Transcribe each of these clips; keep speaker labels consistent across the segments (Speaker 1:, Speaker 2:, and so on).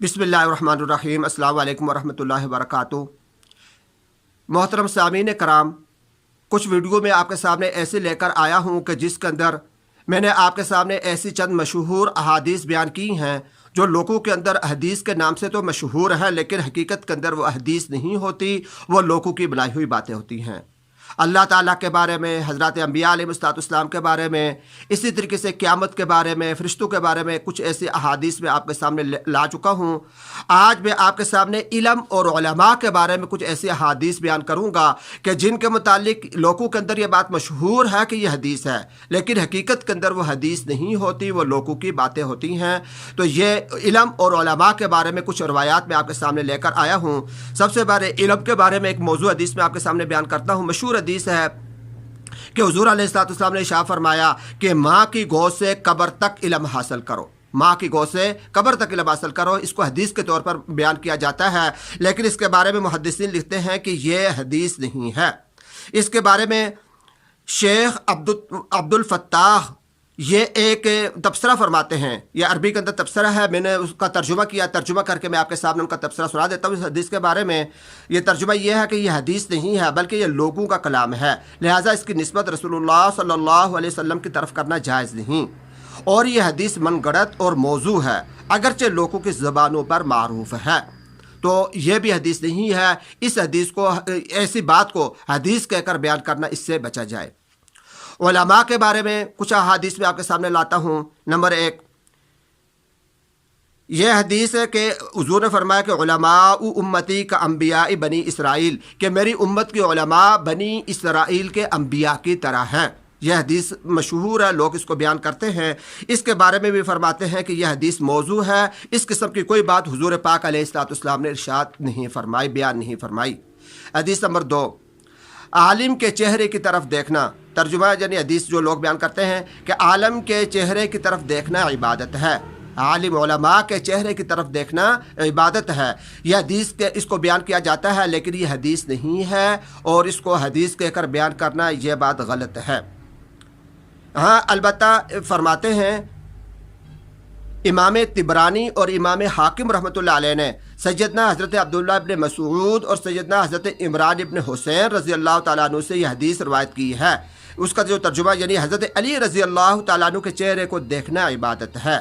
Speaker 1: बिस्मिल्लाहिर्रहमानिर्रहीम। अस्सलामु अलैकुम वरहमतुल्लाहि वबरकातुहू। मोहतरम सामीन कराम, कुछ वीडियो में आपके सामने ऐसे लेकर आया हूँ कि जिसके अंदर मैंने आपके सामने ऐसी चंद मशहूर अहादीस बयान की हैं जो लोगों के अंदर हदीस के नाम से तो मशहूर हैं, लेकिन हकीकत के अंदर वो हदीस नहीं होती, वो लोगों की बनाई हुई बातें होती हैं। अल्लाह ताला के बारे में, हज़रत अंबिया अलैहिस्सलाम के बारे में, इसी तरीके से क़यामत के बारे में, फ़रिश्तों के बारे में कुछ ऐसी अहादीस में आपके सामने ला चुका हूँ। आज मैं आपके सामने इल्म और उलमा के बारे में कुछ ऐसी अहादीस बयान करूँगा कि जिनके मुतालिक लोगों के अंदर ये बात मशहूर है कि यह हदीस है, लेकिन हकीकत के अंदर वो हदीस नहीं होती, वो लोगों की बातें होती हैं। तो ये इल्म और उलमा के बारे में कुछ रवायात में आपके सामने लेकर आया हूँ। सबसे पहले इल्म के बारे में एक मौजू हदीस में आपके सामने बयान करता हूँ। मशहूर हदीस है कि हुज़ूर अलैहिस्सलाम ने इरशाद फरमाया कि माँ की गोद से कब्र तक इल्म हासिल करो, माँ की गोद से कब्र तक इल्म हासिल करो। इसको हदीस के तौर पर बयान किया जाता है, लेकिन इसके बारे में मुहद्दिसीन लिखते हैं कि ये हदीस नहीं है। इसके बारे में शेख अब्दुल फत्ताह ये एक तबसरा फरमाते हैं। यह अरबी के अंदर तबसरा है, मैंने उसका तर्जुमा किया, तर्जुमा करके मैं आपके सामने उनका तबसरा सुना देता हूँ। इस हदीस के बारे में ये तर्जुमा ये है कि यह हदीस नहीं है, बल्कि यह लोगों का कलाम है, लिहाजा इसकी निस्बत रसूलुल्लाह सल्लल्लाहु अलैहि वसल्लम की तरफ करना जायज़ नहीं, और यह हदीस मनगढ़ंत और मौजू है, अगरचे लोगों की ज़बानों पर मारूफ है। तो यह भी हदीस नहीं है। इस हदीस को, ऐसी बात को हदीस कहकर बयान करना, इससे बचा जाए। उलमा के बारे में कुछ अहादीस में आपके सामने लाता हूँ। नंबर 1, यह हदीस है कि हुज़ूर ने फरमाया कि उलमा उम्मती का अंबिया बनी इसराइल, कि मेरी उम्मत के उलमा बनी इसराइल के अंबिया की तरह हैं। यह हदीस मशहूर है, लोग इसको बयान करते हैं। इसके बारे में भी फरमाते हैं कि यह हदीस मौजू है, इस किस्म की कोई बात हुज़ूर पाक अलैहिस्सलाम ने इरशाद नहीं फरमाई, बयान नहीं फरमाई। हदीस नंबर 2, आलिम के चेहरे की तरफ देखना। तर्जुमा यानी हदीस जो लोग बयान करते हैं कि आलम के चेहरे की तरफ देखना इबादत है, आलिम उलमा के चेहरे की तरफ देखना इबादत है। यह हदीस के इसको बयान किया जाता है, लेकिन यह हदीस नहीं है, और इसको हदीस कहकर बयान करना यह बात गलत है। हाँ, अलबत्ता फरमाते हैं इमाम तिबरानी और इमाम हाकिम रहमतुल्लाह अलैह ने सैयदना हज़रत अब्दुल्लाह इब्न मसूद और सैयदना हज़रत इमरान इब्न हुसैन रज़ी अल्लाह तआला अन्हु से यह हदीस रवायत की है। उसका जो तर्जुमा यानी हज़रत अली रज़ी अल्लाह तआला अन्हु के चेहरे को देखना इबादत है।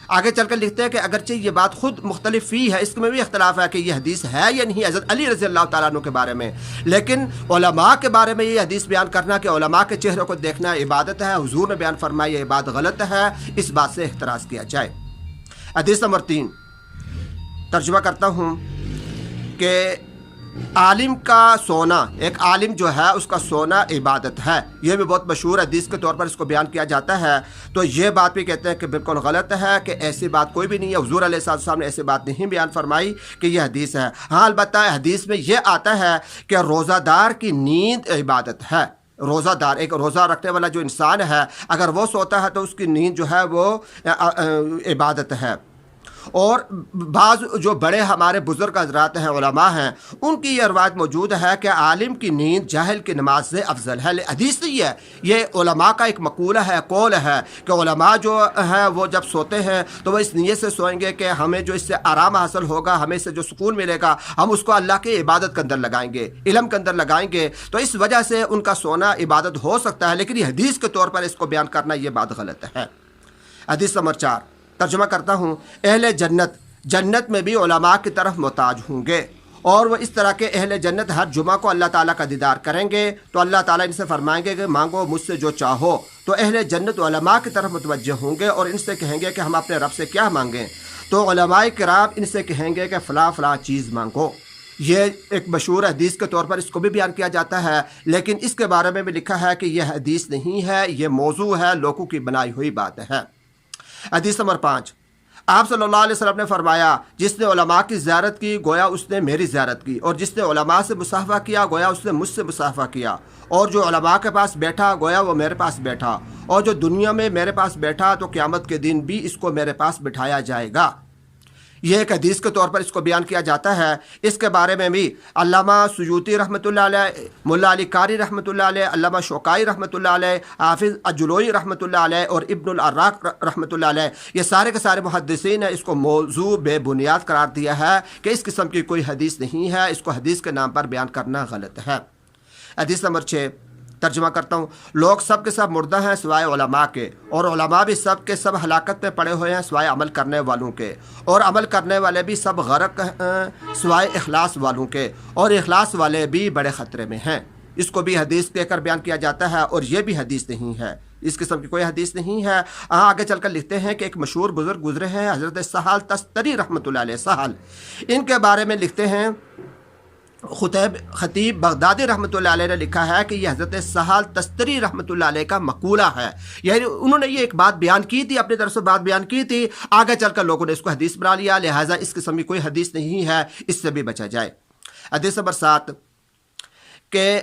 Speaker 1: आगे चलकर लिखते हैं कि अगरचे ये बात खुद मुख्तलिफ फ़ी है, इसमें भी इख्तलाफ है कि यह हदीस है या नहीं हज़रत अली रज़ी अल्लाह तआला अन्हु के बारे में, लेकिन उलमा के बारे में ये हदीस बयान करना कि उलमा के चेहरे को देखना इबादत है, हुज़ूर ने बयान फरमाया, ये बात गलत है, इस बात से एहतराज़ किया जाए। हदीस नंबर 3, तर्जुमा करता हूँ कि आलिम का सोना, एक आलिम जो है उसका सोना इबादत है। यह भी बहुत मशहूर हदीस के तौर पर इसको बयान किया जाता है। तो ये बात भी कहते हैं कि बिल्कुल गलत है, कि ऐसी बात कोई भी नहीं है। हुज़ूर अलैहिस्सलाम ने ऐसी बात नहीं बयान फरमाई कि यह हदीस है। हाँ, अलबत्ता हदीस में यह आता है कि रोज़ादार की नींद इबादत है। रोज़ादार, एक रोज़ा रखने वाला जो इंसान है, अगर वो सोता है तो उसकी नींद जो है वो इबादत है। और बाज़ जो बड़े हमारे बुज़ुर्ग हज़रात हैं, उलमा हैं, उनकी यह रवायत मौजूद है कि आलिम की नींद जाहिल की नमाज से अफजल है। हदीस नहीं है, ये उलमा का एक मकूला है, कौल है कि उलमा जो है वो जब सोते हैं तो वह इस नीयत से सोएंगे कि हमें जो इससे आराम हासिल होगा, हमें इससे जो सुकून मिलेगा, हम उसको अल्लाह की इबादत के अंदर लगाएंगे, इल्म के अंदर लगाएंगे। तो इस वजह से उनका सोना इबादत हो सकता है, लेकिन ये हदीस के तौर पर इसको बयान करना ये बात गलत है। हदीस नंबर 4, तर्जुमा करता हूँ, अहले जन्नत में भी उलमा की तरफ मोहताज होंगे, और वह इस तरह के अहले जन्नत हर जुमा को अल्लाह ताला का दीदार करेंगे, तो अल्लाह ताला इनसे फरमाएंगे कि मांगो मुझसे जो चाहो। तो अहले जन्नत उलमा की तरफ मुतवज्जह होंगे और इनसे कहेंगे कि हम अपने रब से क्या मांगें, तो उलमाए किराम इनसे कहेंगे कि फ़लाँ फ़लाँ चीज़ मांगो। ये एक मशहूर हदीस के तौर पर इसको भी बयान किया जाता है, लेकिन इसके बारे में भी लिखा है कि यह हदीस नहीं है, ये मौजू है, लोगों की बनाई हुई बात है। हदीस नंबर 5, आप सल्लल्लाहु अलैहि वसल्लम ने फरमाया, जिसने उलमा की ज़ियारत की गोया उसने मेरी ज़ियारत की, और जिसने उलमा से मुसाफ़ा किया गोया उसने मुझसे मुसाफ़ा किया, और जो उलमा के पास बैठा गोया वो मेरे पास बैठा, और जो दुनिया में मेरे पास बैठा तो क़यामत के दिन भी इसको मेरे पास बिठाया जाएगा। یہ ایک حدیث کے طور پر اس کو بیان کیا جاتا ہے۔ اس کے بارے میں بھی علامہ سیوطی رحمۃ اللہ علیہ، ملا علی قاری رحمۃ اللہ علیہ، علامہ شوکائی رحمۃ اللہ علیہ، حافظ الجلوئی رحمۃ اللہ علیہ اور ابن العراق رحمۃ اللہ علیہ، یہ سارے کے سارے محدثین نے اس کو موضوع بے بنیاد قرار دیا ہے کہ اس قسم کی کوئی حدیث نہیں ہے، اس کو حدیث کے نام پر بیان کرنا غلط ہے۔ حدیث نمبر 6 ترجمہ کرتا ہوں۔ لوگ سب کے سب مردہ ہیں سوائے علماء کے، اور علماء بھی سب کے سب ہلاکت میں پڑے ہوئے ہیں سوائے عمل کرنے والوں کے، اور عمل کرنے والے بھی سب غرق ہیں سوائے اخلاص والوں کے، اور اخلاص والے بھی بڑے خطرے میں ہیں۔ اس کو بھی حدیث دے کر بیان کیا جاتا ہے، اور یہ بھی حدیث نہیں ہے، اس قسم کی کوئی حدیث نہیں ہے۔ آگے چل کر لکھتے ہیں کہ ایک مشہور بزرگ گزرے ہیں حضرت سہل تستری رحمۃ اللہ علیہ، سہل، ان کے بارے میں لکھتے ہیں خطیب بغدادی رحمۃ اللہ علیہ نے لکھا ہے کہ یہ حضرت سہل تستری رحمۃ اللہ علیہ کا مقولہ ہے، یعنی انہوں نے یہ ایک بات بیان کی تھی، اپنی طرف سے بات بیان کی تھی، آگے چل کر لوگوں نے اس کو حدیث بنا لیا، لہٰذا اس قسم کی کوئی حدیث نہیں ہے، اس سے بھی بچا جائے۔ حدیث نمبر 7 کہ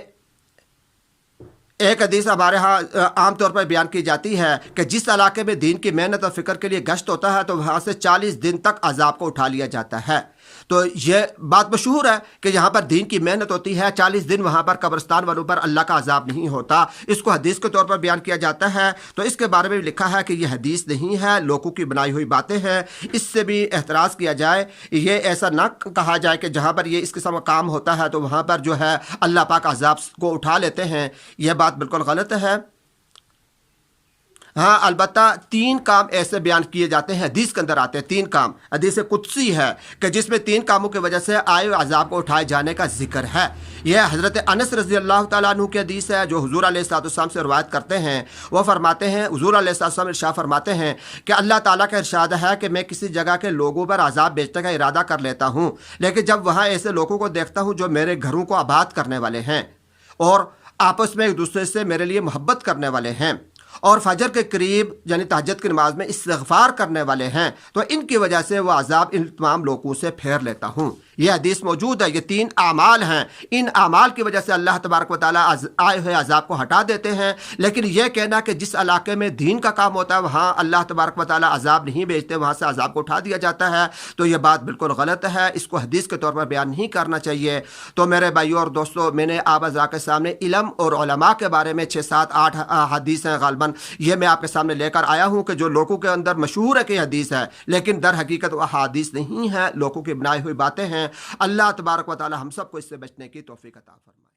Speaker 1: ایک حدیث ہمارے ہاں عام طور پر بیان کی جاتی ہے کہ جس علاقے میں دین کی محنت اور فکر کے لیے گشت ہوتا ہے تو وہاں سے 40 دن تک عذاب کو اٹھا لیا جاتا ہے۔ تو یہ بات مشہور ہے کہ جہاں پر دین کی محنت ہوتی ہے 40 دن وہاں پر قبرستان والوں پر اللہ کا عذاب نہیں ہوتا، اس کو حدیث کے طور پر بیان کیا جاتا ہے۔ تو اس کے بارے میں بھی لکھا ہے کہ یہ حدیث نہیں ہے، لوگوں کی بنائی ہوئی باتیں ہیں، اس سے بھی احتراز کیا جائے، یہ ایسا نہ کہا جائے کہ جہاں پر یہ اس قسم کا کام ہوتا ہے تو وہاں پر جو ہے اللہ پاک عذاب کو اٹھا لیتے ہیں، یہ بات بالکل غلط ہے۔ ہاں البتہ 3 کام ایسے بیان کیے جاتے ہیں، حدیث کے اندر آتے ہیں 3 کام، حدیث قدسی ہے کہ جس میں 3 کاموں کی وجہ سے آئے عذاب کو اٹھائے جانے کا ذکر ہے۔ یہ حضرت انس رضی اللہ تعالیٰ عنہ کی حدیث ہے جو حضور علیہ السلام سے روایت کرتے ہیں، وہ فرماتے ہیں، حضور علیہ السلام ارشاد فرماتے ہیں کہ اللہ تعالیٰ کا ارشاد ہے کہ میں کسی جگہ کے لوگوں پر عذاب بھیجنے کا ارادہ کر لیتا ہوں، لیکن جب وہاں ایسے لوگوں کو دیکھتا ہوں جو میرے گھروں کو آباد کرنے والے ہیں اور آپس میں ایک دوسرے سے میرے لیے محبت کرنے والے ہیں اور فجر کے قریب یعنی تہجد کی نماز میں استغفار کرنے والے ہیں، تو ان کی وجہ سے وہ عذاب ان تمام لوگوں سے پھیر لیتا ہوں۔ یہ حدیث موجود ہے، یہ 3 اعمال ہیں، ان اعمال کی وجہ سے اللہ تبارک و تعالیٰ آئے ہوئے عذاب کو ہٹا دیتے ہیں، لیکن یہ کہنا کہ جس علاقے میں دین کا کام ہوتا ہے وہاں اللہ تبارک و تعالیٰ عذاب نہیں بھیجتے، وہاں سے عذاب کو اٹھا دیا جاتا ہے، تو یہ بات بالکل غلط ہے، اس کو حدیث کے طور پر بیان نہیں کرنا چاہیے۔ تو میرے بھائیوں اور دوستوں، میں نے آپ حضرات کے سامنے علم اور علماء کے بارے میں 6 7 8 حدیث ہیں غالباً، یہ میں آپ کے سامنے لے کر آیا ہوں کہ جو لوگوں کے اندر مشہور ہے کہ حدیث ہے، لیکن در حقیقت وہ احادیث نہیں ہے، لوگوں کی بنائی ہوئی باتیں ہیں۔ اللہ تبارک و تعالی ہم سب کو اس سے بچنے کی توفیق عطا فرمائے۔